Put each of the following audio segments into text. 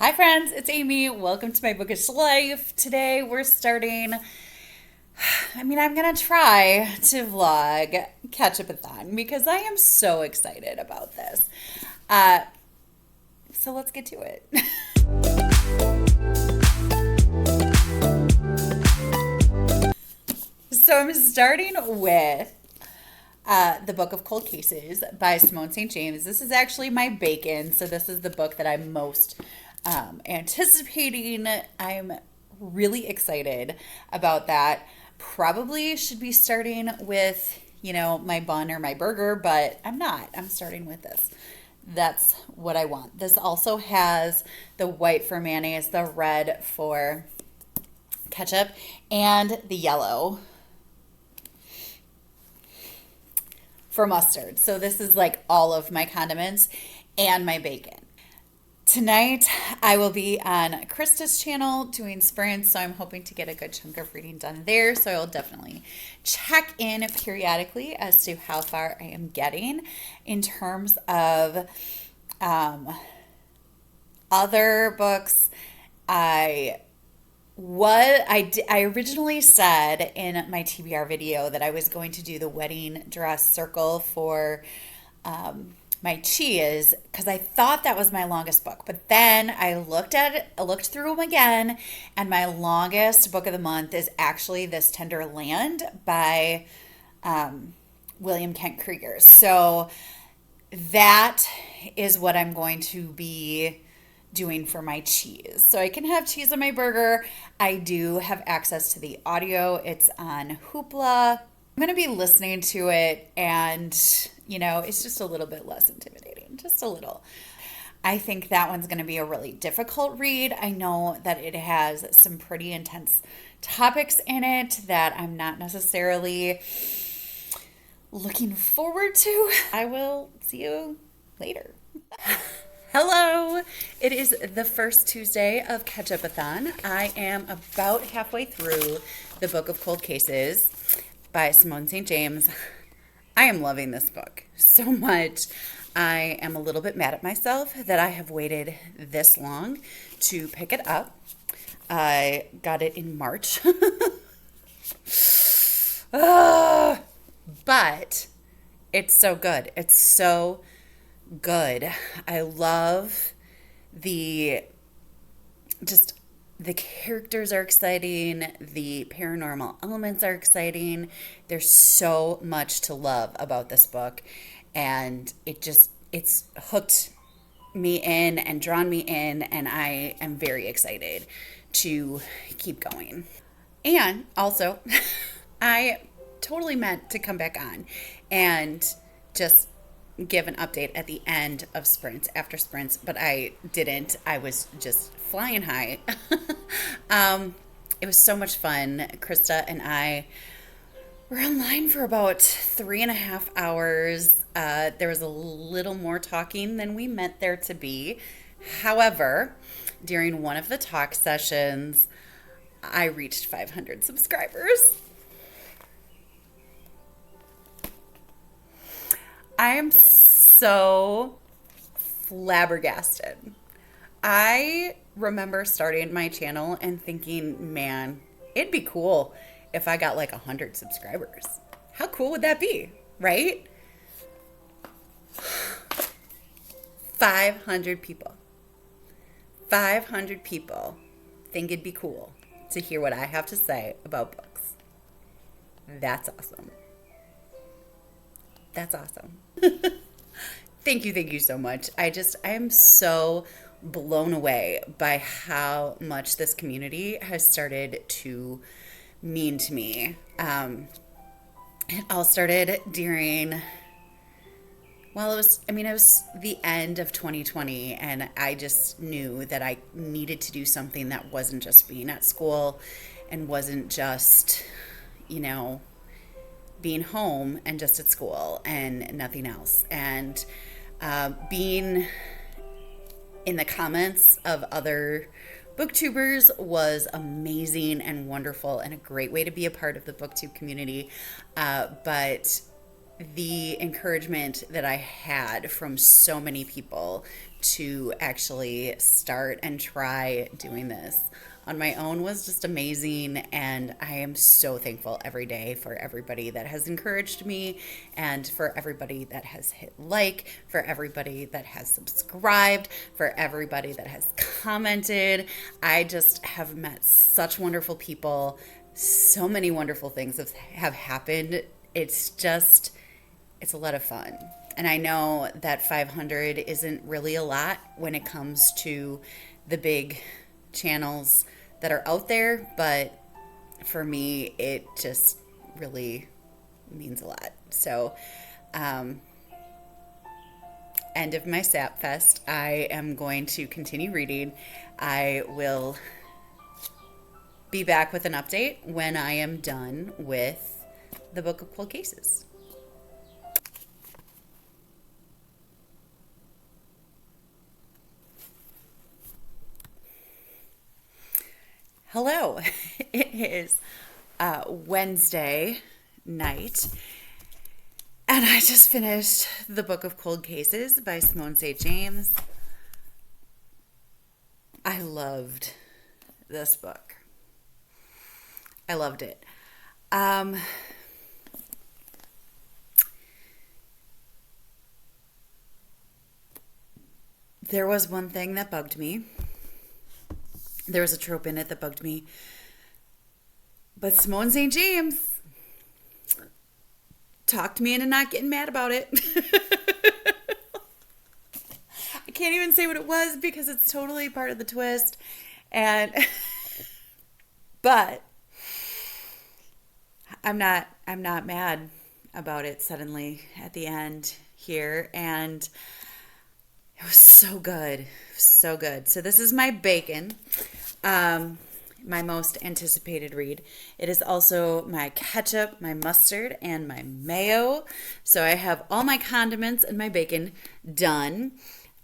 Hi, friends, it's Amy. Welcome to my bookish life. Today we're starting. I'm going to try to vlog Ketchupathon because I am so excited about this. Uh, so let's get to it. So I'm starting with The Book of Cold Cases by Simone St. James. This is actually my bacon, so this is the book that I'm most anticipating. I'm really excited about that. Probably should be starting with, my bun or my burger, but I'm not. I'm starting with this. That's what I want. This also has the white for mayonnaise, the red for ketchup, and the yellow for mustard. So this is like all of my condiments and my bacon. Tonight I will be on Krista's channel doing sprints, so I'm hoping to get a good chunk of reading done there. So I'll definitely check in periodically as to how far I am getting in terms of other books. I originally said in my TBR video that I was going to do the wedding dress circle for my cheese because I thought that was my longest book. But then I looked through them again, and my longest book of the month is actually This Tender Land by William Kent Krieger. So that is what I'm going to be doing for my cheese. So I can have cheese on my burger. I do have access to the audio. It's on Hoopla. I'm going to be listening to it, and it's just a little bit less intimidating, just a little. I think that one's going to be a really difficult read. I know that it has some pretty intense topics in it that I'm not necessarily looking forward to. I will see you later. Hello, it is the first Tuesday of Ketchupathon. I am about halfway through The Book of Cold Cases by Simone St. James. I am loving this book so much. I am a little bit mad at myself that I have waited this long to pick it up. I got it in March. But it's so good. It's so good. I love the characters are exciting, the paranormal elements are exciting. There's so much to love about this book, and it's hooked me in and drawn me in, and I am very excited to keep going. And also, I totally meant to come back on and just give an update at the end of sprints, after sprints, but I didn't. I was just flying high. It was so much fun. Krista and I were online for about 3.5 hours. There was a little more talking than we meant there to be. However, during one of the talk sessions, I reached 500 subscribers. I am so flabbergasted. I remember starting my channel and thinking, man, it'd be cool if I got like 100 subscribers. How cool would that be, right? 500 people. 500 people think it'd be cool to hear what I have to say about books. That's awesome. That's awesome. Thank you so much. I am so blown away by how much this community has started to mean to me. It all started during, it was the end of 2020, and I just knew that I needed to do something that wasn't just being at school and wasn't just, being home and just at school and nothing else. And being in the comments of other booktubers was amazing and wonderful and a great way to be a part of the booktube community. But the encouragement that I had from so many people to actually start and try doing this on my own was just amazing. And I am so thankful every day for everybody that has encouraged me and for everybody that has hit like, for everybody that has subscribed, for everybody that has commented. I just have met such wonderful people. So many wonderful things have happened. It's a lot of fun. And I know that 500 isn't really a lot when it comes to the big channels that are out there, but for me, it just really means a lot. So, end of my Sap Fest. I am going to continue reading. I will be back with an update when I am done with the Book of Cold Cases. Hello. It is Wednesday night, and I just finished the Book of Cold Cases by Simone St. James. I loved this book. I loved it. There was one thing that bugged me. There was a trope in it that bugged me. But Simone St. James talked me into not getting mad about it. I can't even say what it was because it's totally part of the twist. But I'm not mad about it suddenly at the end here, and it was so good. So good. So this is my bacon, my most anticipated read. It is also my ketchup, my mustard, and my mayo. So I have all my condiments and my bacon done.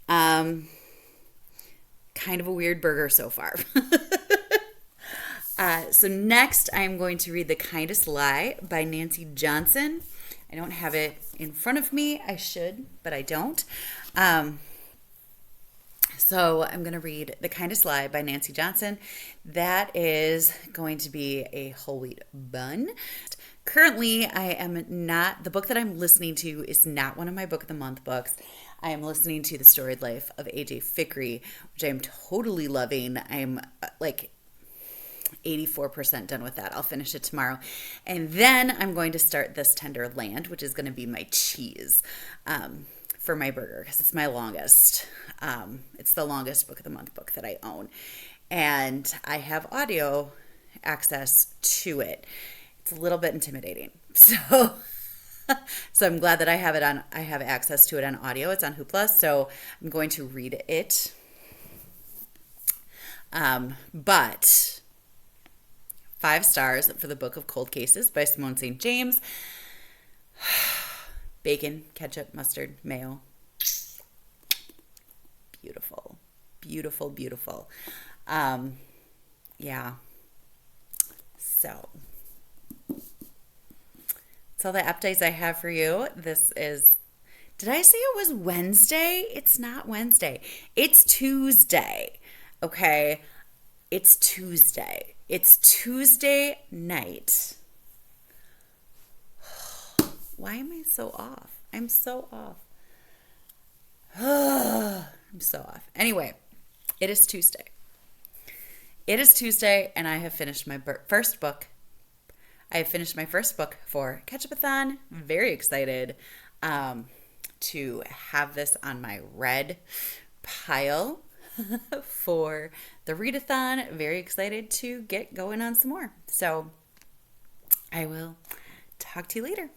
Kind of a weird burger so far. So next I'm going to read The Kindest Lie by Nancy Johnson. I don't have it in front of me. I should, but I don't. So I'm going to read The Kindest Lie by Nancy Johnson. That is going to be a whole wheat bun. Currently, the book that I'm listening to is not one of my Book of the Month books. I am listening to The Storied Life of A.J. Fikry, which I am totally loving. I'm like 84% done with that. I'll finish it tomorrow. And then I'm going to start This Tender Land, which is going to be my cheese. For my burger because it's my longest. It's the longest Book of the Month book that I own. And I have audio access to it. It's a little bit intimidating. So I'm glad that I have access to it on audio. It's on Hoopla. So I'm going to read it. But 5 stars for the Book of Cold Cases by Simone St. James. Bacon, ketchup, mustard, mayo. Beautiful. Beautiful, beautiful. Yeah. So that's all the updates I have for you. Did I say it was Wednesday? It's not Wednesday. It's Tuesday. Okay. It's Tuesday. It's Tuesday night. Why am I so off? I'm so off. I'm so off. Anyway, it is Tuesday. It is Tuesday, and I have finished my first book. I have finished my first book for Ketchupathon. Very excited to have this on my red pile for the readathon. Very excited to get going on some more. So I will talk to you later.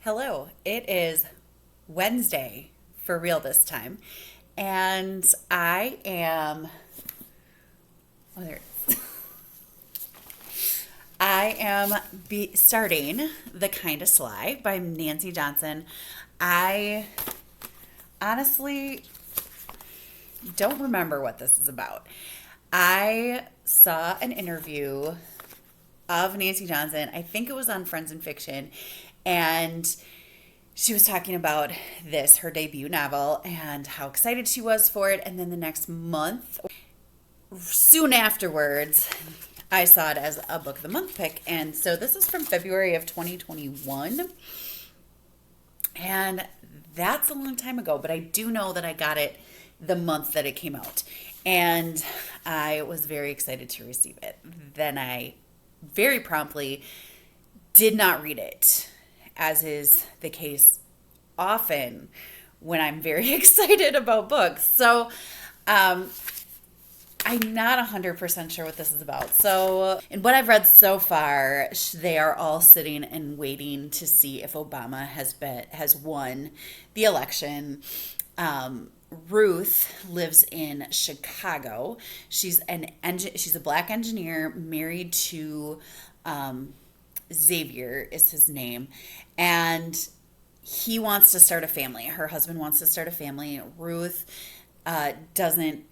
Hello, it is Wednesday for real this time, and I am, starting The Kindest Lie by Nancy Johnson. I honestly don't remember what this is about. I saw an interview of Nancy Johnson. I think it was on Friends and Fiction, And she was talking about this, her debut novel, and how excited she was for it. And then the next month, soon afterwards, I saw it as a book of the month pick. And so this is from February of 2021. And that's a long time ago, but I do know that I got it the month that it came out. And I was very excited to receive it. Then I very promptly did not read it, as is the case often when I'm very excited about books. So I'm not 100% sure what this is about. So, in what I've read so far, they are all sitting and waiting to see if Obama has won the election. Ruth lives in Chicago. She's a black engineer married to Xavier is his name, and he wants to start a family. Her husband wants to start a family. Ruth doesn't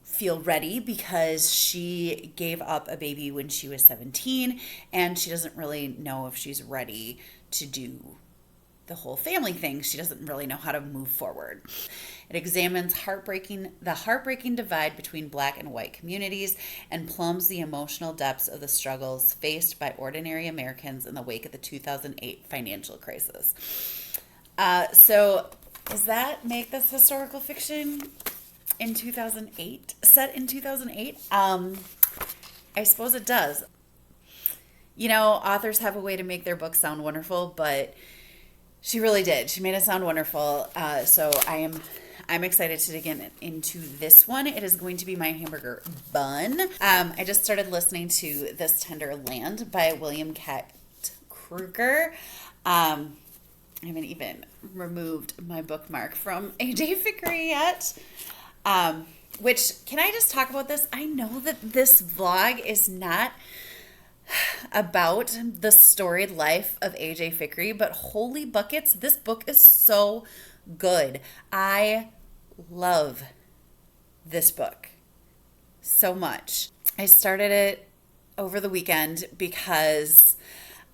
feel ready because she gave up a baby when she was 17, and she doesn't really know if she's ready to do the whole family thing. She doesn't really know how to move forward. It examines the heartbreaking divide between black and white communities and plumbs the emotional depths of the struggles faced by ordinary Americans in the wake of the 2008 financial crisis. So does that make this historical fiction in 2008, set in 2008? I suppose it does. You know, authors have a way to make their books sound wonderful, but she really did. She made it sound wonderful. So I'm excited to dig into this one. It is going to be my hamburger bun. I just started listening to This Tender Land by William Kent Kruger. I haven't even removed my bookmark from AJ Fickery yet. Which, can I just talk about this? I know that this vlog is not about the storied life of AJ Fickery, but holy buckets, this book is so good. I love this book so much. I started it over the weekend because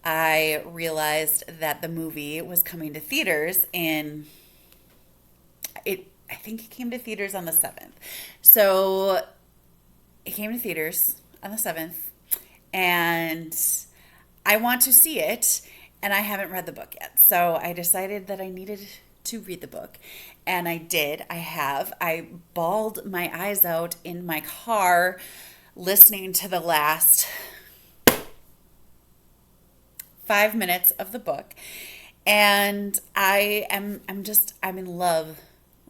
I realized that the movie was coming to theaters I think it came to theaters on the 7th. So it came to theaters on the 7th, and I want to see it, and I haven't read the book yet. So I decided that I needed to read the book, and I did. I bawled my eyes out in my car listening to the last 5 minutes of the book, and I'm in love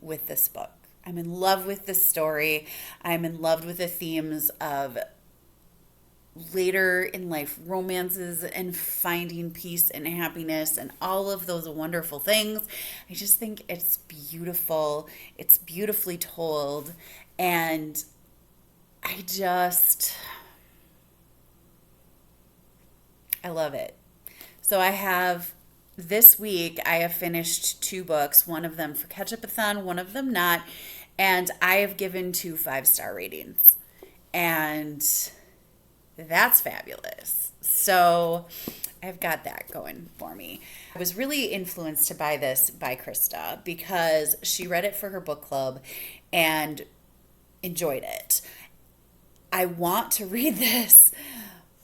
with this book. I'm in love with the story. I'm in love with the themes of later in life romances and finding peace and happiness and all of those wonderful things. I just think it's beautiful. It's beautifully told. And I love it. So this week, I have finished 2 books, one of them for Ketchup-a-thon, one of them not, and I have given 2 5-star ratings, and that's fabulous. So I've got that going for me. I was really influenced to buy this by Krista because she read it for her book club and enjoyed it. I want to read this,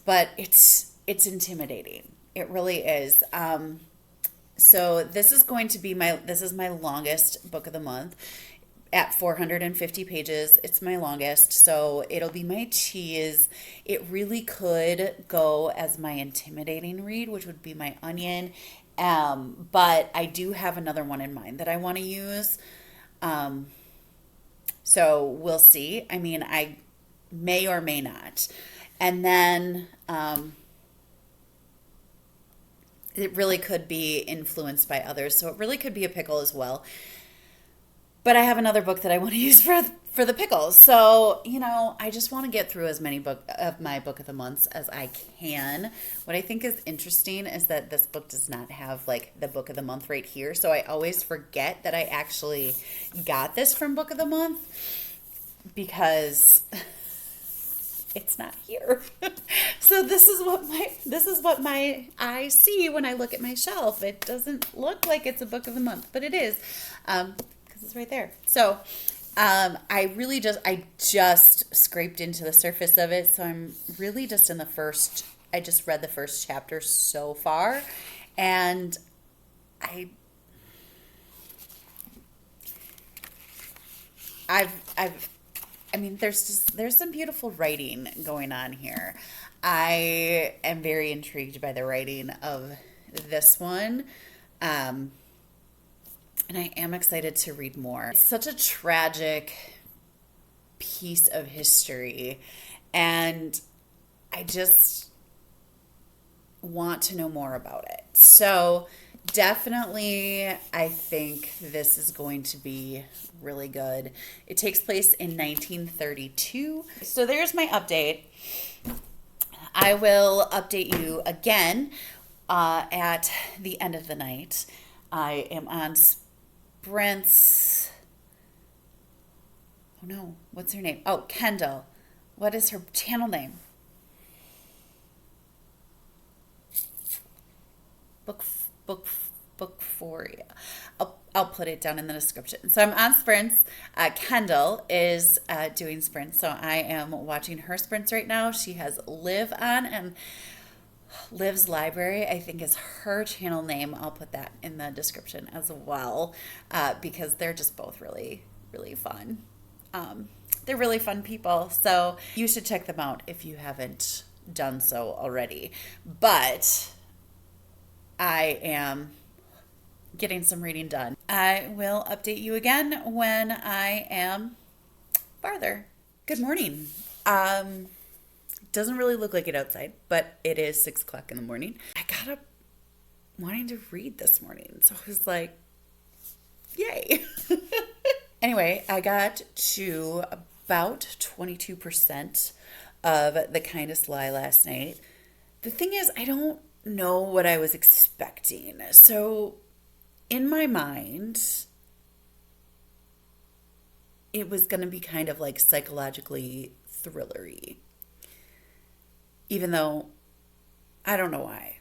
but it's intimidating. It really is. So this is going to be my longest book of the month at 450 pages. It's my longest, so it'll be my cheese. It really could go as my intimidating read, which would be my onion. But I do have another one in mind that I want to use. So we'll see. I mean, I may or may not. And then it really could be influenced by others. So it really could be a pickle as well. But I have another book that I want to use for the pickles. So, I just want to get through as many of my book of the months as I can. What I think is interesting is that this book does not have like the book of the month right here. So I always forget that I actually got this from book of the month because it's not here. So this is what my eyes see when I look at my shelf. It doesn't look like it's a book of the month, but it is, because it's right there. So I just scraped into the surface of it. So I'm really just in the first. I just read the first chapter so far, and I I've I mean, there's some beautiful writing going on here. I am very intrigued by the writing of this one. Um, and I am excited to read more. It's such a tragic piece of history, and I just want to know more about it. So, definitely, I think this is going to be really good. It takes place in 1932. So, there's my update. I will update you again at the end of the night. I am on Sprint's. Oh no, what's her name? Oh, Kendall. What is her channel name? Book book book for you. I'll put it down in the description. So I'm on sprints. Kendall is doing sprints, so I am watching her sprints right now. She has Live on, and Liv's Library, I think, is her channel name. I'll put that in the description as well, because they're just both really, really fun. They're really fun people, so you should check them out if you haven't done so already. But I am getting some reading done. I will update you again when I am farther. Good morning. Doesn't really look like it outside, but it is 6 o'clock in the morning. I got up wanting to read this morning, so I was like, yay. Anyway, I got to about 22% of The Kindest Lie last night. The thing is, I don't know what I was expecting. So, in my mind, it was going to be kind of like psychologically thrillery. Even though I don't know why.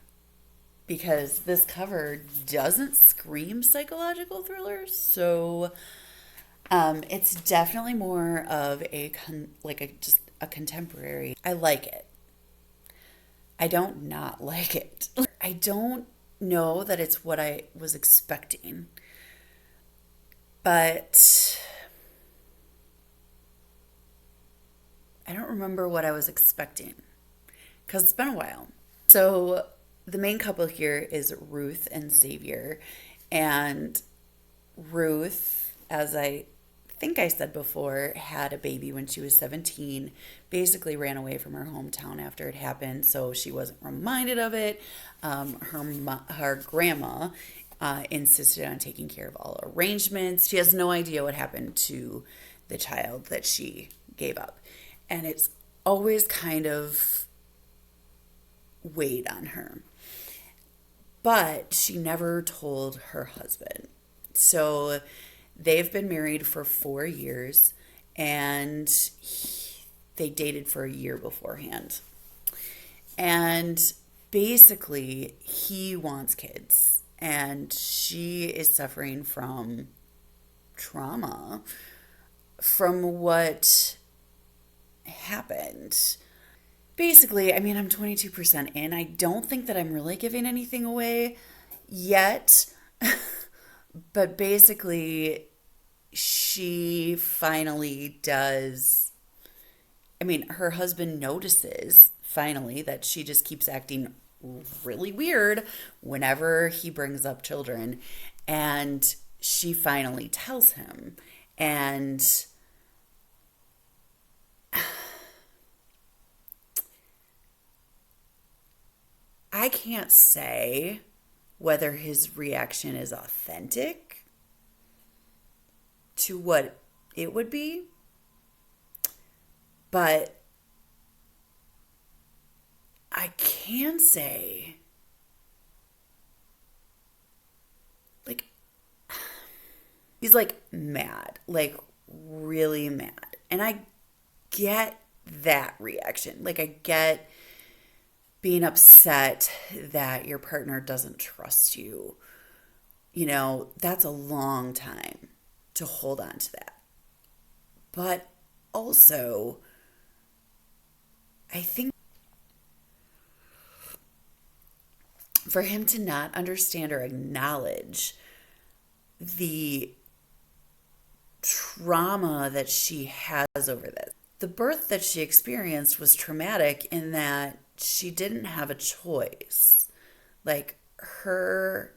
Because this cover doesn't scream psychological thriller. So, it's definitely more of just a contemporary. I like it. I don't not like it. I don't know that it's what I was expecting. But I don't remember what I was expecting because it's been a while. So the main couple here is Ruth and Xavier. And Ruth, as I think I said before, had a baby when she was 17, basically ran away from her hometown after it happened, so she wasn't reminded of it. Her grandma insisted on taking care of all arrangements. She has no idea what happened to the child that she gave up. And it's always kind of weighed on her. But she never told her husband. So they've been married for 4 years, and they dated for a year beforehand. And basically, he wants kids, and she is suffering from trauma from what happened. Basically, I mean, I'm 22% in. I don't think that I'm really giving anything away yet. But basically, she finally does. I mean, her husband notices finally that she just keeps acting really weird whenever he brings up children. And she finally tells him. And I can't say whether his reaction is authentic to what it would be, but I can say, like, he's like mad, like really mad. And I get that reaction. Like, I get being upset that your partner doesn't trust you. That's a long time to hold on to that. But also, I think for him to not understand or acknowledge the trauma that she has over this. The birth that she experienced was traumatic in that she didn't have a choice. Like, her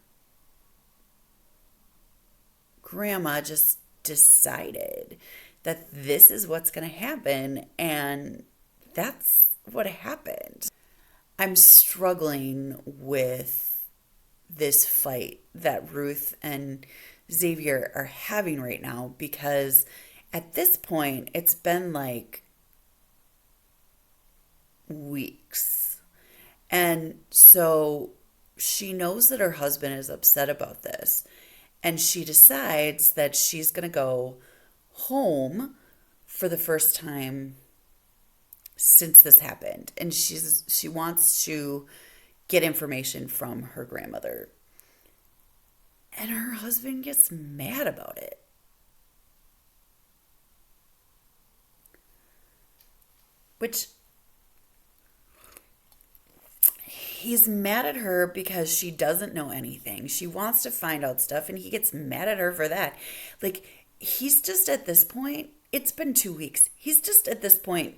grandma just decided that this is what's going to happen, and that's what happened. I'm struggling with this fight that Ruth and Xavier are having right now, because at this point it's been like weeks. And so she knows that her husband is upset about this, and she decides that she's going to go home for the first time since this happened, and she wants to get information from her grandmother. And her husband gets mad about it. Which, he's mad at her because she doesn't know anything. She wants to find out stuff, and he gets mad at her for that. Like, he's just at this point, it's been 2 weeks. He's just at this point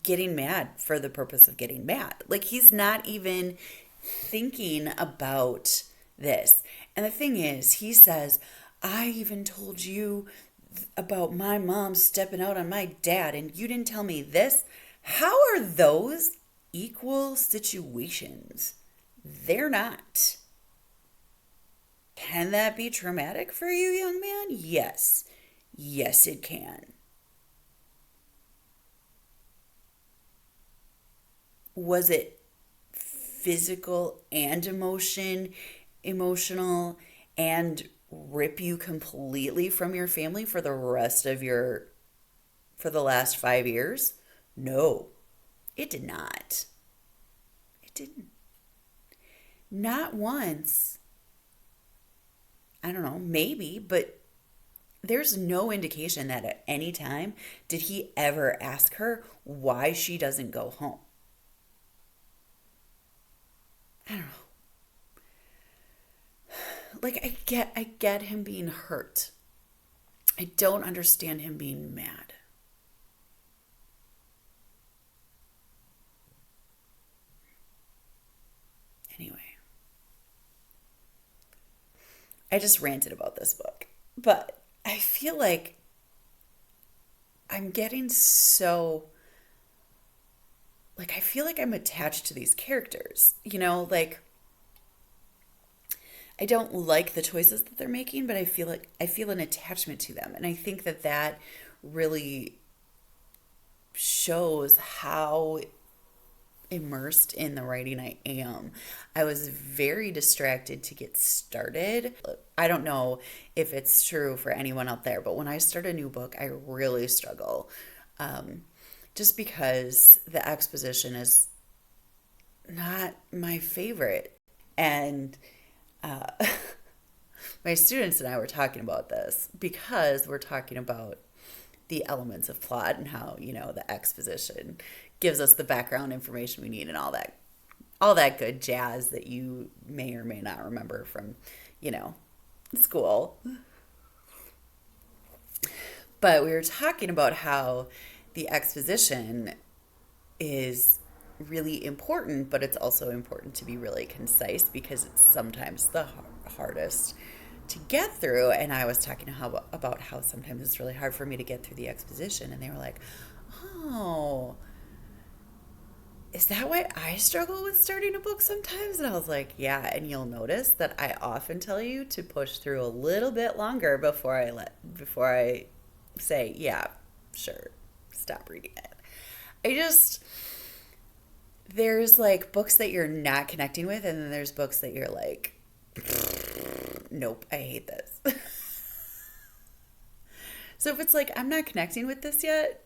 getting mad for the purpose of getting mad. Like, he's not even thinking about this. And the thing is, he says, I even told you about my mom stepping out on my dad, and you didn't tell me this. How are those equal situations? They're not. Can that be traumatic for you, young man? Yes. Yes, it can. Was it physical and emotional, and rip you completely from your family for the last 5 years? No, it did not. It didn't. Not once. I don't know, maybe, but there's no indication that at any time did he ever ask her why she doesn't go home. I don't know. Like, I get him being hurt. I don't understand him being mad. Anyway, I just ranted about this book, but I feel like I'm getting so, like, I feel like I'm attached to these characters, like, I don't like the choices that they're making, but I feel an attachment to them. And I think that really shows how immersed in the writing I am. I was very distracted to get started. I don't know if it's true for anyone out there, but when I start a new book, I really struggle. Just because the exposition is not my favorite. And my students and I were talking about this because we're talking about the elements of plot and how, the exposition gives us the background information we need and all that good jazz that you may or may not remember from, school. But we were talking about how the exposition is really important, but it's also important to be really concise because it's sometimes the hardest to get through. And I was talking about how sometimes it's really hard for me to get through the exposition, and they were like, oh, is that why I struggle with starting a book sometimes? And I was like, yeah. And you'll notice that I often tell you to push through a little bit longer before I say, yeah, sure, stop reading it. There's like books that you're not connecting with, and then there's books that you're like, nope, I hate this. So if it's like, I'm not connecting with this yet,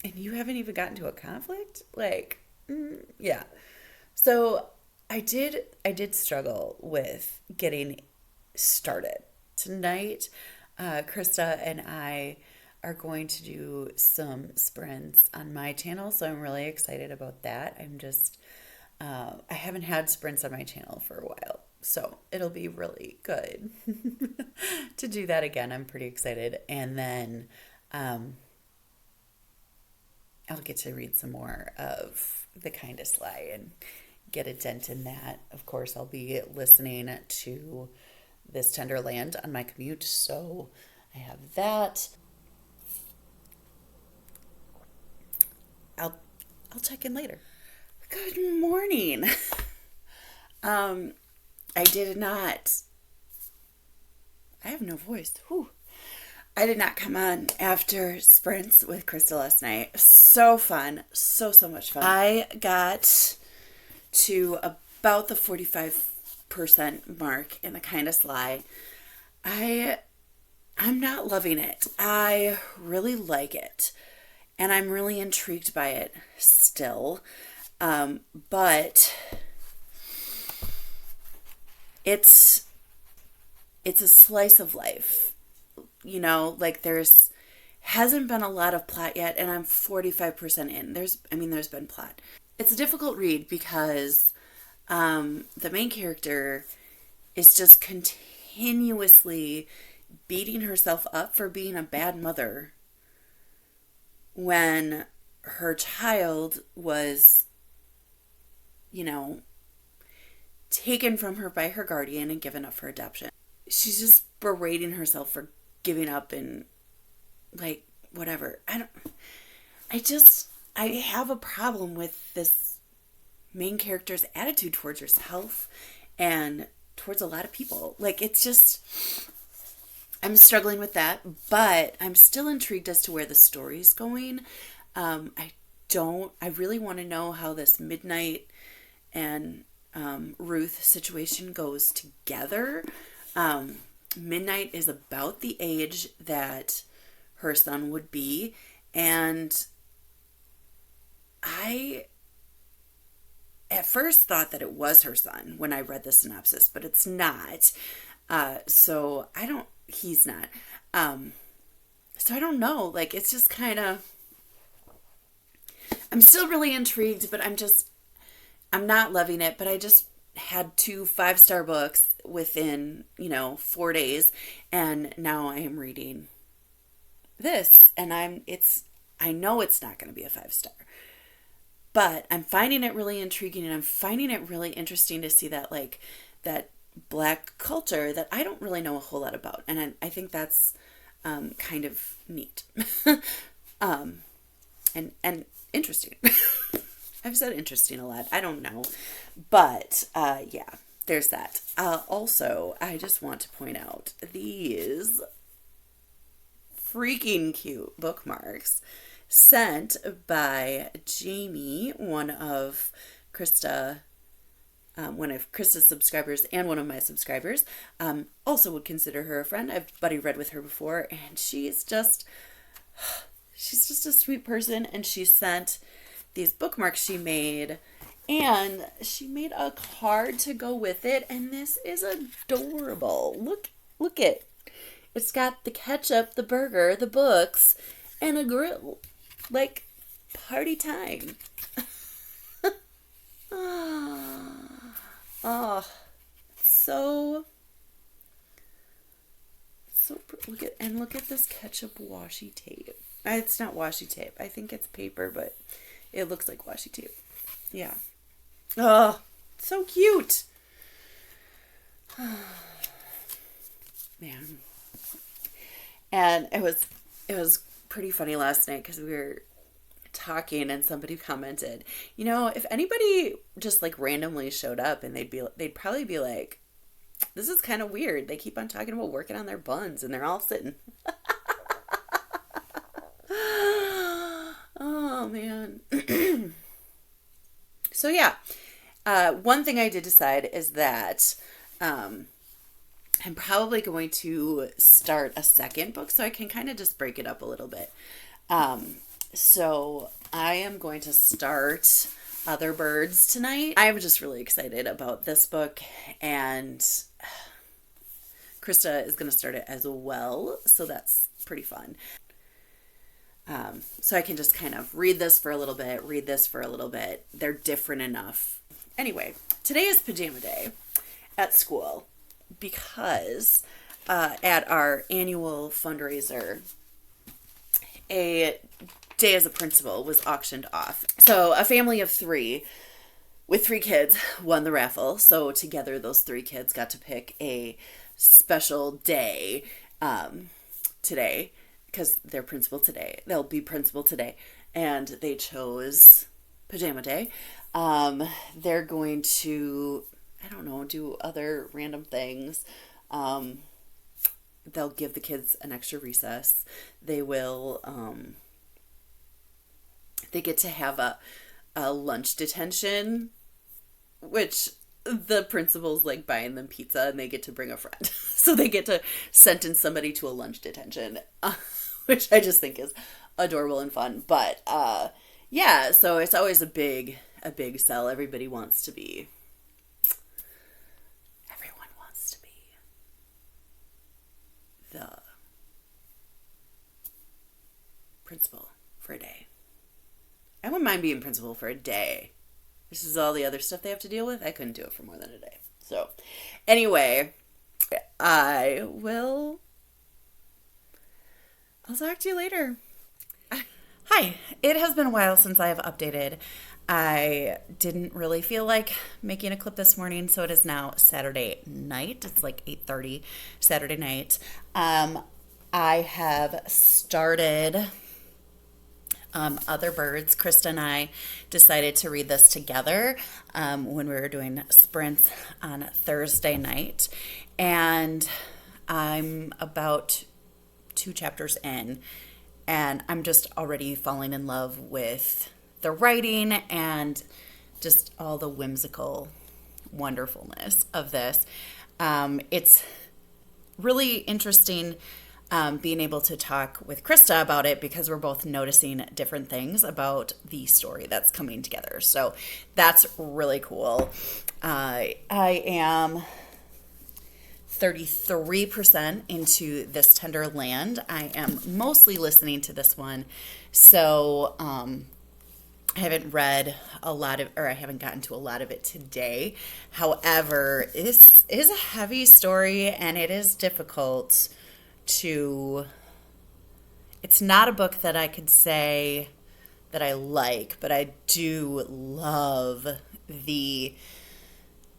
And you haven't even gotten to a conflict? Like, yeah. So I did struggle with getting started. Tonight, Krista and I are going to do some sprints on my channel, so I'm really excited about that. I haven't had sprints on my channel for a while, so it'll be really good to do that again. I'm pretty excited. And then I'll get to read some more of The Kindest Lie and get a dent in that. Of course, I'll be listening to This Tender Land on my commute, so I have that. I'll I'll check in later. Good morning. I did not. I have no voice. Whew. I did not come on after sprints with Krista last night. So fun. So much fun. I got to about the 45% mark in The Kindest Lie. I'm not loving it. I really like it. And I'm really intrigued by it still. But it's a slice of life. You know, like there's hasn't been a lot of plot yet, and I'm 45% in. There's been plot. It's a difficult read because the main character is just continuously beating herself up for being a bad mother when her child was, you know, taken from her by her guardian and given up for adoption. She's just berating herself for giving up and like whatever. I have a problem with this main character's attitude towards herself and towards a lot of people. Like it's just I'm struggling with that, but I'm still intrigued as to where the story's going. I really want to know how this Midnight and Ruth situation goes together. Midnight is about the age that her son would be, and I at first thought that it was her son when I read the synopsis, but it's not. So he's not. So I don't know. Like, it's just kind of, I'm still really intrigued, but I'm not loving it, but I just had 2 5-star books within, 4 days, and now I am reading this, and I know it's not going to be a 5-star, but I'm finding it really intriguing, and I'm finding it really interesting to see that, like, that Black culture that I don't really know a whole lot about, and I think that's kind of neat and interesting. I've said interesting a lot. I don't know. But, yeah, there's that. Also, I just want to point out these freaking cute bookmarks sent by Jamie, one of Krista's subscribers and one of my subscribers. Also would consider her a friend. I've buddy read with her before, and she's just a sweet person, and she sent these bookmarks she made, and she made a card to go with it, and this is adorable. Look it. It's got the ketchup, the burger, the books, and a grill. Like, party time. Oh, so look at this ketchup washi tape. It's not washi tape. I think it's paper, but it looks like washi tape. Yeah. Oh, so cute. Man. And it was pretty funny last night because we were talking and somebody commented, if anybody just like randomly showed up, and they'd probably be like, this is kind of weird. They keep on talking about working on their buns and they're all sitting. Oh man. So yeah, one thing I did decide is that I'm probably going to start a second book, so I can kind of just break it up a little bit. So I am going to start Other Birds tonight. I'm just really excited about this book, and Krista is going to start it as well, so that's pretty fun. So I can just kind of read this for a little bit, read this for a little bit. They're different enough. Anyway, today is pajama day at school because at our annual fundraiser, a day as a principal was auctioned off. So a family of three with three kids won the raffle. So together, those three kids got to pick a special day today because they're principal today. They'll be principal today. And they chose pajama day. They're going to, I don't know, do other random things. They'll give the kids an extra recess. They will, they get to have a lunch detention, which the principal's like buying them pizza and they get to bring a friend. So they get to sentence somebody to a lunch detention, which I just think is adorable and fun. But yeah, so it's always a big sell. Everyone wants to be the principal for a day. I wouldn't mind being principal for a day. This is all the other stuff they have to deal with. I couldn't do it for more than a day. So anyway, I'll talk to you later. Hi, it has been a while since I have updated. I didn't really feel like making a clip this morning, so it is now Saturday night. It's like 8:30 Saturday night. I have started Other Birds. Krista and I decided to read this together when we were doing sprints on Thursday night, and I'm about 2 chapters in, and I'm just already falling in love with the writing and just all the whimsical wonderfulness of this. It's really interesting being able to talk with Krista about it because we're both noticing different things about the story that's coming together. So that's really cool. I am 33% into This Tender Land. I am mostly listening to this one. So I haven't read a lot of, or I haven't gotten to a lot of it today. However, this is a heavy story and it is difficult to, it's not a book that I could say that I like, but I do love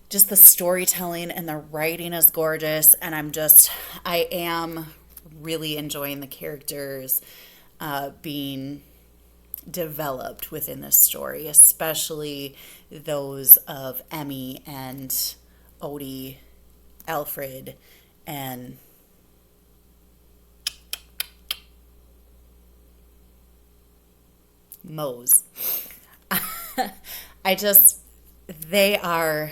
just the storytelling, and the writing is gorgeous, and I am really enjoying the characters being developed within this story, especially those of Emmy and Odie, Alfred, and Mose. They are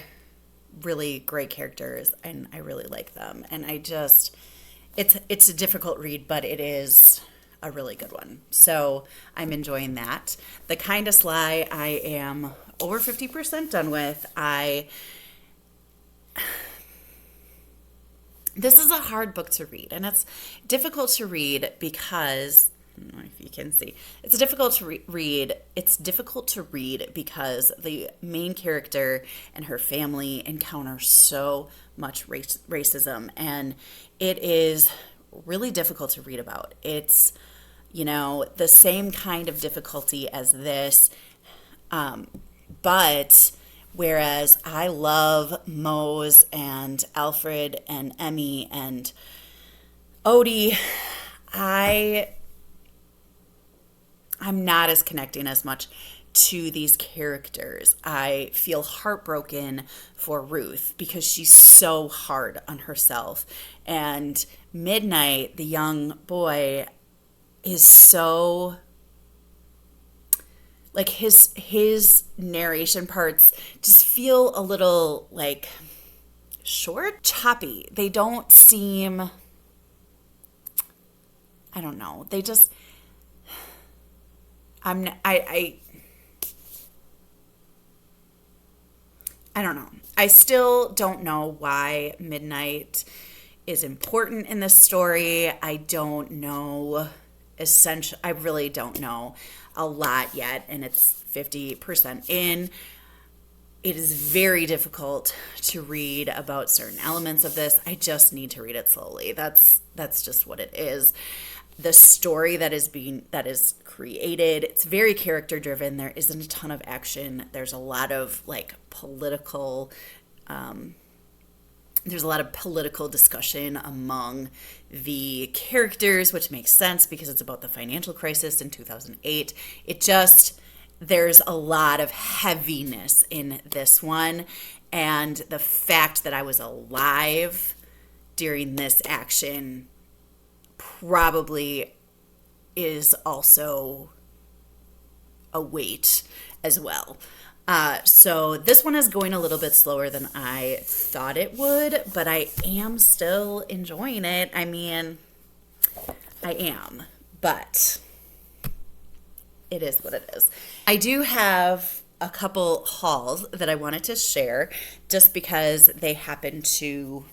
really great characters, and I really like them. And it's a difficult read, but it is a really good one. So I'm enjoying that. The Kindest Lie, I am over 50% done with. This is a hard book to read, and it's difficult to read because, I don't know if you can see, it's difficult to read. It's difficult to read because the main character and her family encounter so much racism, and it is really difficult to read about. It's, the same kind of difficulty as this, but whereas I love Mose and Alfred and Emmy and Odie, I'm not as connecting as much to these characters. I feel heartbroken for Ruth because she's so hard on herself. And Midnight, the young boy, is so, like, his narration parts just feel a little like short, choppy. They don't seem, I don't know. I'm I don't know. I still don't know why midnight is important in this story. I don't know I really don't know a lot yet, and it's 50% in. It is very difficult to read about certain elements of this. I just need to read it slowly. That's just what it is. The story that is created, it's very character driven. There isn't a ton of action. There's a lot of there's a lot of political discussion among the characters, which makes sense because it's about the financial crisis in 2008. There's a lot of heaviness in this one. And the fact that I was alive during this action probably is also a weight as well. So this one is going a little bit slower than I thought it would, but I am still enjoying it. I mean, I am, but it is what it is. I do have a couple hauls that I wanted to share just because they happen to,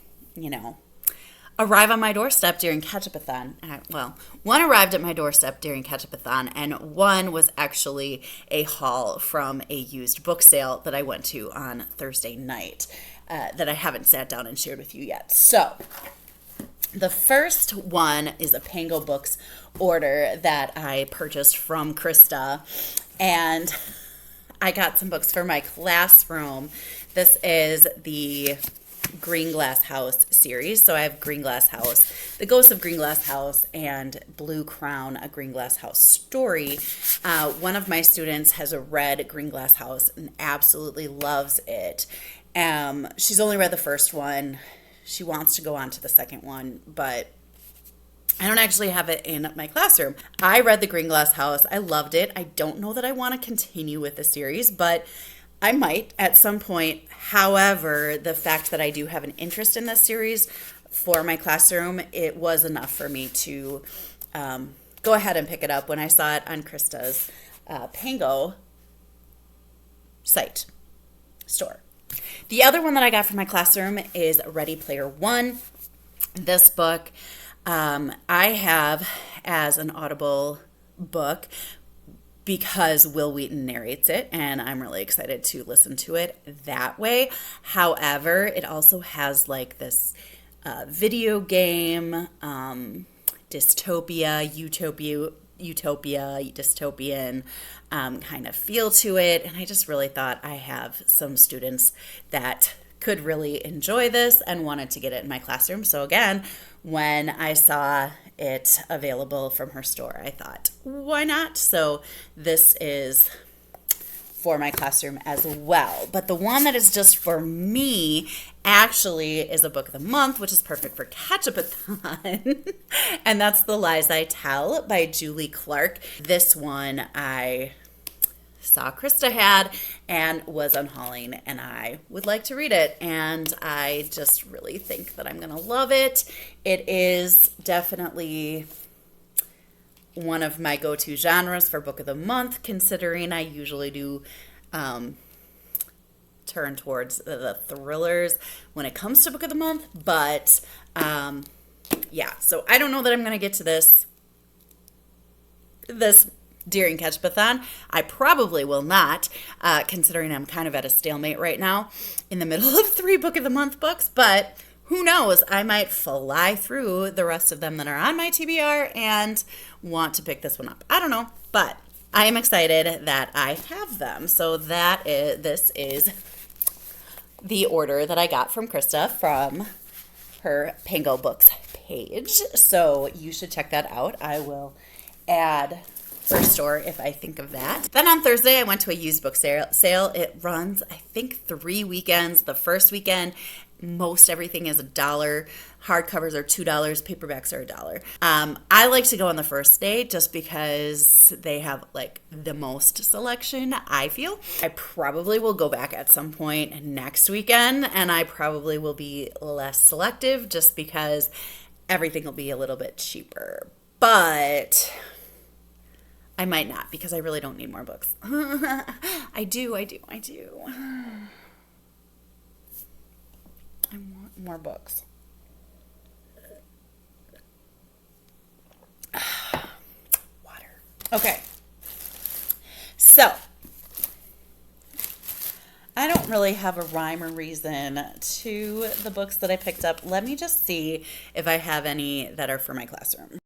arrive on my doorstep during Ketchupathon. Well, one arrived at my doorstep during Ketchupathon, and one was actually a haul from a used book sale that I went to on Thursday night that I haven't sat down and shared with you yet. So the first one is a Pango Books order that I purchased from Krista, and I got some books for my classroom. This is the Green Glass House series. So I have Green Glass House, The Ghost of Green Glass House, and Blue Crown, a Green Glass House story. One of my students has read Green Glass House and absolutely loves it. She's only read the first one. She wants to go on to the second one, but I don't actually have it in my classroom. I read the Green Glass House. I loved it. I don't know that I want to continue with the series, but I might at some point. However, the fact that I do have an interest in this series for my classroom, it was enough for me to go ahead and pick it up when I saw it on Krista's Pango store. The other one that I got from my classroom is Ready Player One. This book I have as an Audible book because Will Wheaton narrates it, and I'm really excited to listen to it that way. However, it also has like this video game, dystopian kind of feel to it, and I just really thought I have some students that could really enjoy this and wanted to get it in my classroom. So again, when I saw it available from her store, I thought, why not? So this is for my classroom as well. But the one that is just for me actually is a book of the month, which is perfect for Ketchupathon. And that's The Lies I Tell by Julie Clark. This one I saw Krista had and was unhauling, and I would like to read it, and I just really think that I'm gonna love it. It is definitely one of my go-to genres for book of the month, considering I usually do turn towards the thrillers when it comes to book of the month. But yeah, so I don't know that I'm gonna get to this during Ketchupathon. I probably will not, considering I'm kind of at a stalemate right now in the middle of 3 book of the month books, but who knows? I might fly through the rest of them that are on my TBR and want to pick this one up. I don't know, but I am excited that I have them. So this is the order that I got from Krista from her Pango Books page. So you should check that out. I will add her store if I think of that. Then on Thursday, I went to a used book sale. It runs, I think, 3 weekends. The first weekend, most everything is $1. Hardcovers are $2. Paperbacks are $1. I like to go on the first day just because they have like the most selection, I feel. I probably will go back at some point next weekend, and I probably will be less selective just because everything will be a little bit cheaper. But I might not because I really don't need more books. I do. I want more books. Water. Okay. So, I don't really have a rhyme or reason to the books that I picked up. Let me just see if I have any that are for my classroom.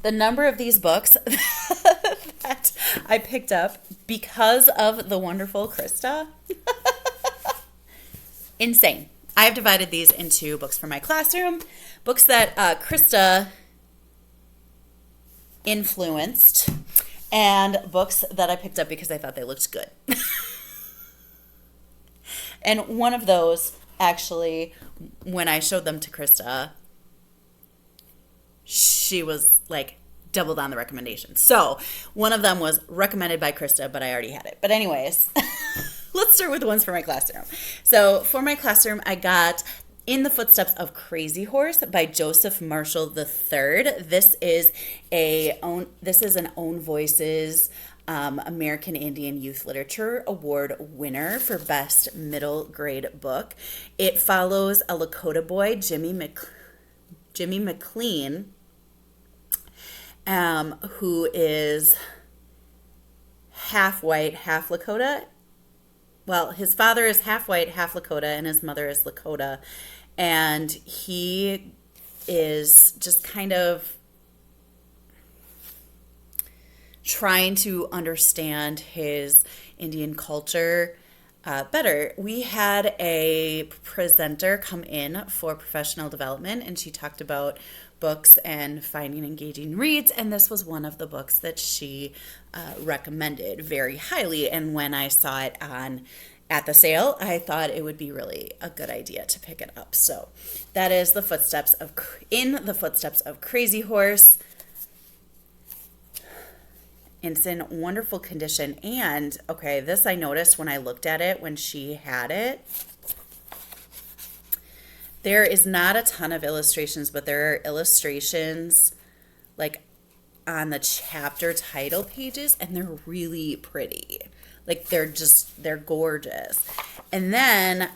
The number of these books that I picked up because of the wonderful Krista, insane. I have divided these into books for my classroom, books that Krista influenced, and books that I picked up because I thought they looked good. And one of those, actually, when I showed them to Krista, she was like doubled on the recommendation. So one of them was recommended by Krista, but I already had it. But anyways, let's start with the ones for my classroom. So for my classroom, I got In the Footsteps of Crazy Horse by Joseph Marshall III. This is an Own Voices American Indian Youth Literature Award winner for Best Middle Grade Book. It follows a Lakota boy, Jimmy McLean, who is half white, half Lakota. Well, his father is half white, half Lakota, and his mother is Lakota. And he is just kind of trying to understand his Indian culture better. We had a presenter come in for professional development, and she talked about books and finding engaging reads, and this was one of the books that she recommended very highly. And when I saw it at the sale, I thought it would be really a good idea to pick it up. So that is In the Footsteps of Crazy Horse. It's in wonderful condition. And okay, this I noticed when I looked at it when she had it. There is not a ton of illustrations, but there are illustrations like on the chapter title pages, and they're really pretty. Like they're gorgeous. And then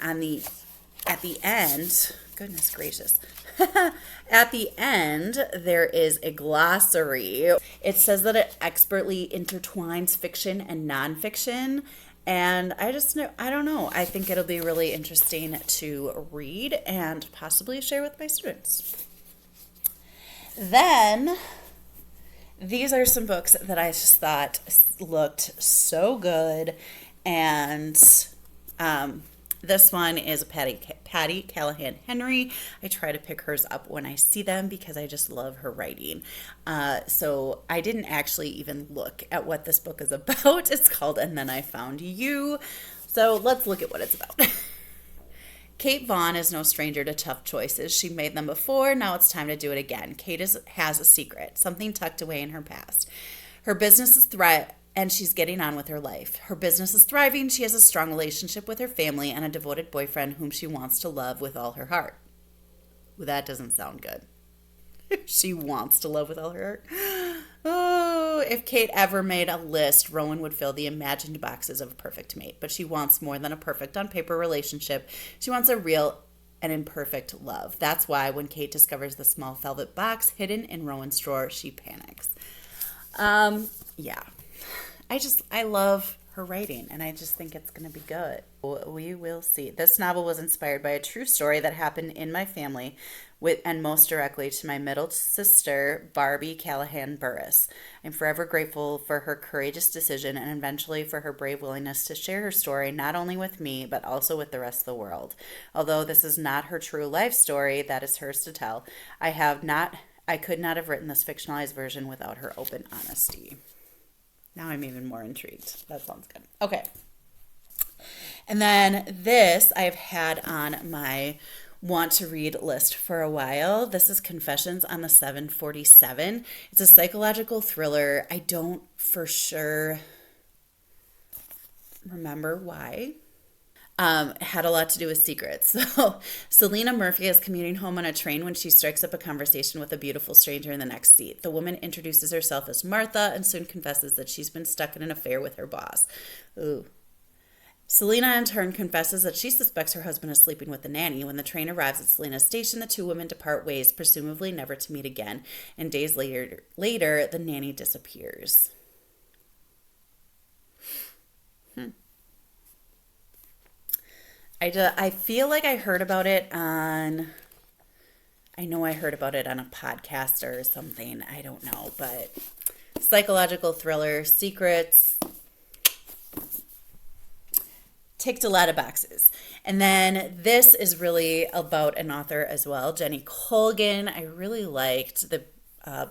at the end, goodness gracious. At the end, there is a glossary. It says that it expertly intertwines fiction and nonfiction. And I don't know. I think it'll be really interesting to read and possibly share with my students. Then, these are some books that I just thought looked so good. And this one is Patty Callahan Henry. I try to pick hers up when I see them because I just love her writing. So I didn't actually even look at what this book is about. It's called And Then I Found You. So let's look at what it's about. Kate Vaughn is no stranger to tough choices. She made them before. Now it's time to do it again. Kate has a secret, something tucked away in her past. Her business is and she's getting on with her life. Her business is thriving. She has a strong relationship with her family and a devoted boyfriend whom she wants to love with all her heart. Well, that doesn't sound good. She wants to love with all her heart. Oh, if Kate ever made a list, Rowan would fill the imagined boxes of a perfect mate. But she wants more than a perfect on paper relationship. She wants a real and imperfect love. That's why when Kate discovers the small velvet box hidden in Rowan's drawer, she panics. Yeah. I love her writing, and I just think it's going to be good. We will see. This novel was inspired by a true story that happened in my family, and most directly to my middle sister, Barbie Callahan Burris. I'm forever grateful for her courageous decision and eventually for her brave willingness to share her story not only with me, but also with the rest of the world. Although this is not her true life story, that is hers to tell. I could not have written this fictionalized version without her open honesty. Now I'm even more intrigued. That sounds good. Okay. And then this I've had on my want to read list for a while. This is Confessions on the 747. It's a psychological thriller. I don't for sure remember why. had a lot to do with secrets. So Selena Murphy is commuting home on a train when she strikes up a conversation with a beautiful stranger in the next seat. The woman introduces herself as Martha and soon confesses that she's been stuck in an affair with her boss. Ooh. Selena, in turn, confesses that she suspects her husband is sleeping with the nanny. When the train arrives at Selena's station, the two women depart ways, presumably never to meet again. And days later, the nanny disappears. I feel like I heard about it on... I know I heard about it on a podcast or something. I don't know, but psychological thriller, secrets... ticked a lot of boxes. And then this is really about an author as well, Jenny Colgan. I really liked the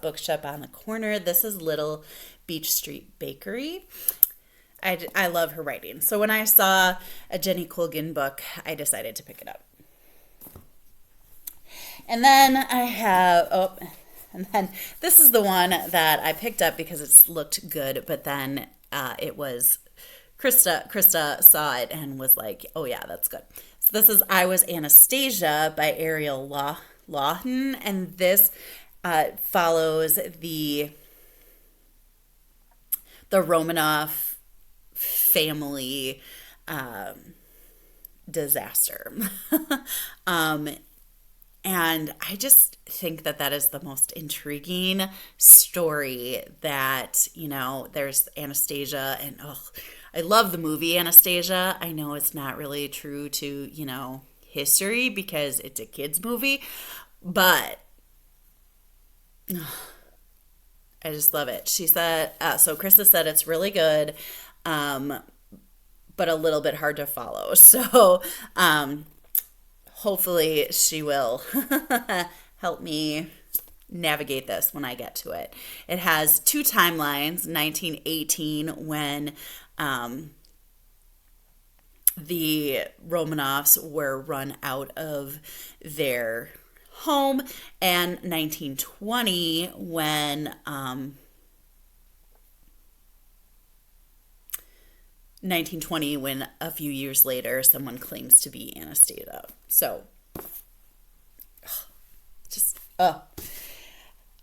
bookshop on the corner. This is Little Beach Street Bakery. I love her writing. So when I saw a Jenny Colgan book, I decided to pick it up. And then and then this is the one that I picked up because it looked good, but then it was Krista saw it and was like, oh yeah, that's good. So this is I Was Anastasia by Ariel Lawton, and this follows the Romanoff family disaster. And I just think that is the most intriguing story that, there's Anastasia and, I love the movie Anastasia. I know it's not really true to, history because it's a kid's movie, but I just love it. She said, so Krista said it's really good, but a little bit hard to follow. So, hopefully she will help me navigate this when I get to it. It has two timelines, 1918 when the Romanoffs were run out of their home, and 1920 when 1920 when a few years later someone claims to be Anastasia. So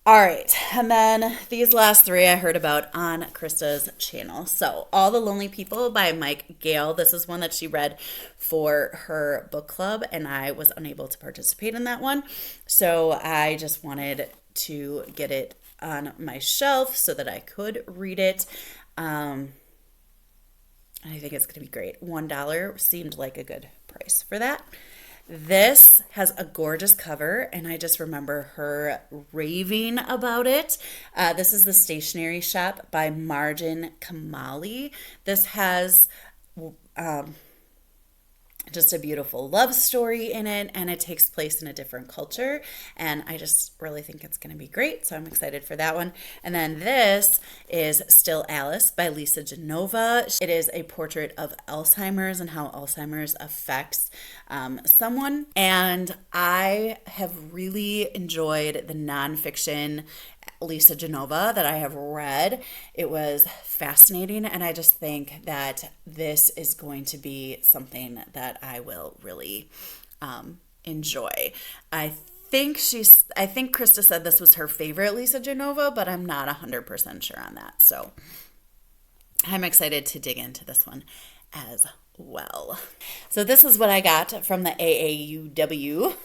all right, and then these last three I heard about on Krista's channel. So All the Lonely People by Mike Gale. This is one that she read for her book club, and I was unable to participate in that one. So I just wanted to get it on my shelf so that I could read it. I think it's going to be great. $1 seemed like a good price for that. This has a gorgeous cover, and I just remember her raving about it. This is The Stationery Shop by Marjan Kamali. This has just a beautiful love story in it, and it takes place in a different culture, and I just really think it's going to be great, so I'm excited for that one. And then this is Still Alice by Lisa Genova. It is a portrait of Alzheimer's and how Alzheimer's affects someone, and I have really enjoyed the nonfiction Lisa Genova that I have read. It was fascinating, and I just think that this is going to be something that I will really enjoy. I think Krista said this was her favorite Lisa Genova, but I'm not 100% sure on that. So I'm excited to dig into this one as well. So this is what I got from the AAUW.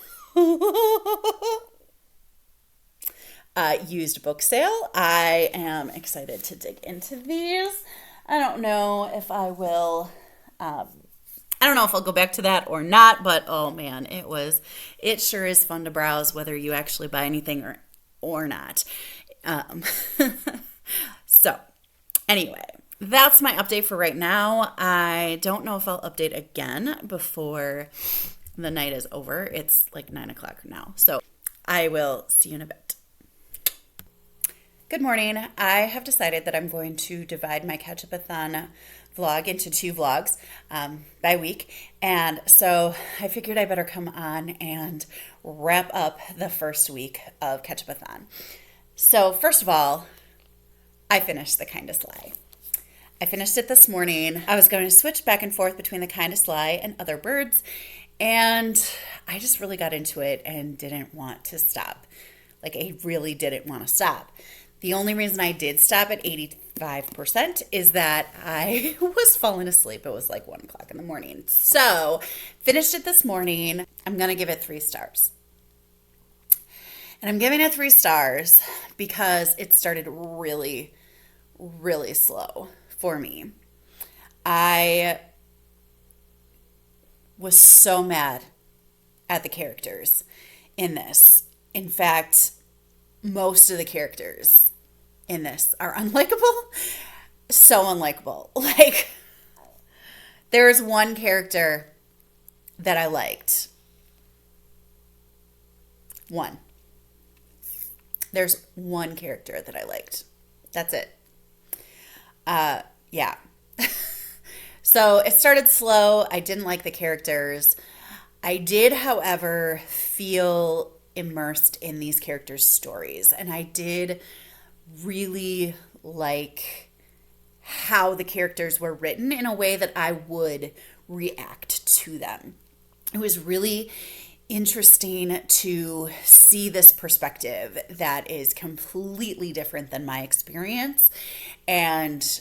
Used book sale. I am excited to dig into these. I don't know if I will, I don't know if I'll go back to that or not, but oh man, it sure is fun to browse whether you actually buy anything or not. So anyway, that's my update for right now. I don't know if I'll update again before the night is over. It's like 9:00 now. So I will see you in a bit. Good morning. I have decided that I'm going to divide my Ketchupathon vlog into 2 vlogs by week. And so I figured I better come on and wrap up the first week of Ketchupathon. So first of all, I finished The Kindest Lie. I finished it this morning. I was going to switch back and forth between The Kind of Sly and Other Birds, and I just really got into it and didn't want to stop. Like, I really didn't want to stop. The only reason I did stop at 85% is that I was falling asleep. It was like 1 o'clock in the morning. So, finished it this morning. I'm going to give it 3 stars. And I'm giving it 3 stars because it started really, really slow for me. I was so mad at the characters in this. In fact, most of the characters in this are unlikable. So unlikable. Like, there's one character that I liked. One. There's one character that I liked. That's it. Yeah. So it started slow. I didn't like the characters. I did, however, feel immersed in these characters' stories. And I did really like how the characters were written in a way that I would react to them. It was really interesting to see this perspective that is completely different than my experience and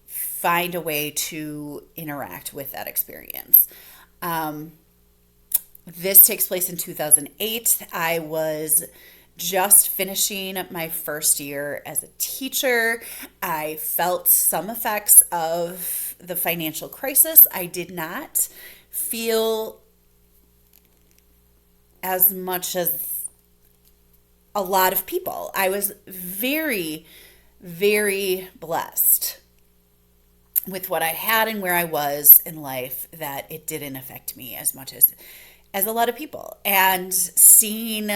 find a way to interact with that experience. This takes place in 2008. I was just finishing my first year as a teacher. I felt some effects of the financial crisis. I did not feel as much as a lot of people. I was very, very blessed with what I had and where I was in life, that it didn't affect me as much as a lot of people. And seeing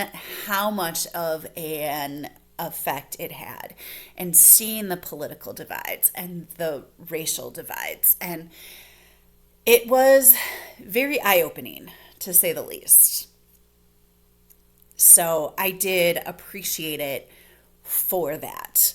how much of an effect it had, and seeing the political divides and the racial divides, and it was very eye-opening, to say the least. So I did appreciate it for that.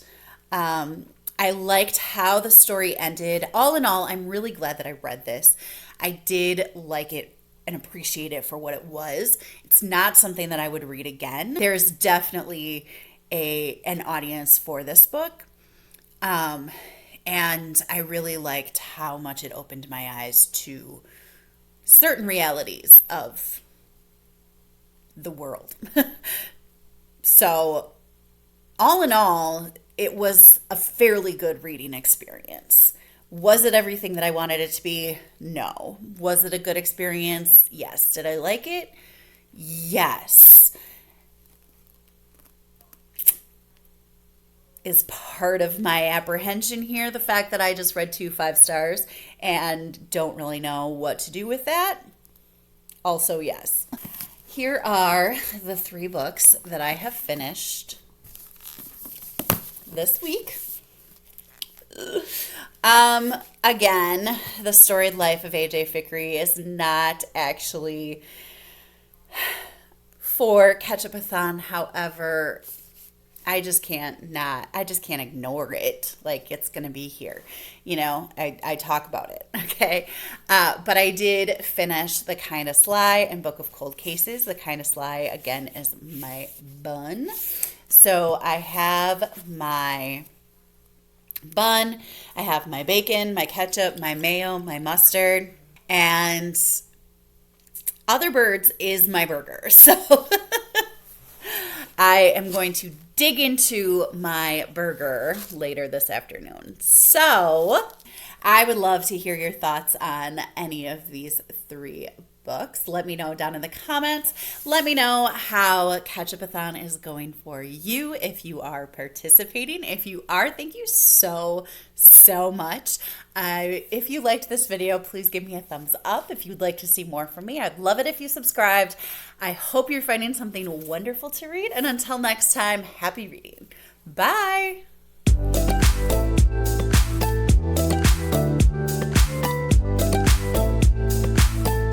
I liked how the story ended. All in all, I'm really glad that I read this. I did like it and appreciate it for what it was. It's not something that I would read again. There's definitely an audience for this book. And I really liked how much it opened my eyes to certain realities of the world. So, all in all, it was a fairly good reading experience. Was it everything that I wanted it to be? No. Was it a good experience? Yes. Did I like it? Yes. Is part of my apprehension here the fact that I just read 2 5 stars and don't really know what to do with that? Also, yes. Here are the 3 books that I have finished this week. Again, The Storied Life of A.J. Fikry is not actually for Ketchup-a-thon. However, I just can't ignore it. Like, it's going to be here. You know, I talk about it, okay? But I did finish The Kind of Sly and Book of Cold Cases. The Kind of Sly, again, is my bun. So I have my bun, I have my bacon, my ketchup, my mayo, my mustard, and Other Birds is my burger. So I am going to dig into my burger later this afternoon. So I would love to hear your thoughts on any of these 3 books. Let me know down in the comments. Let me know how Ketchupathon is going for you, if you are participating. If you are, thank you so much. If you liked this video, please give me a thumbs up. If you'd like to see more from me, I'd love it if you subscribed. I hope you're finding something wonderful to read, and until next time, happy reading. Bye!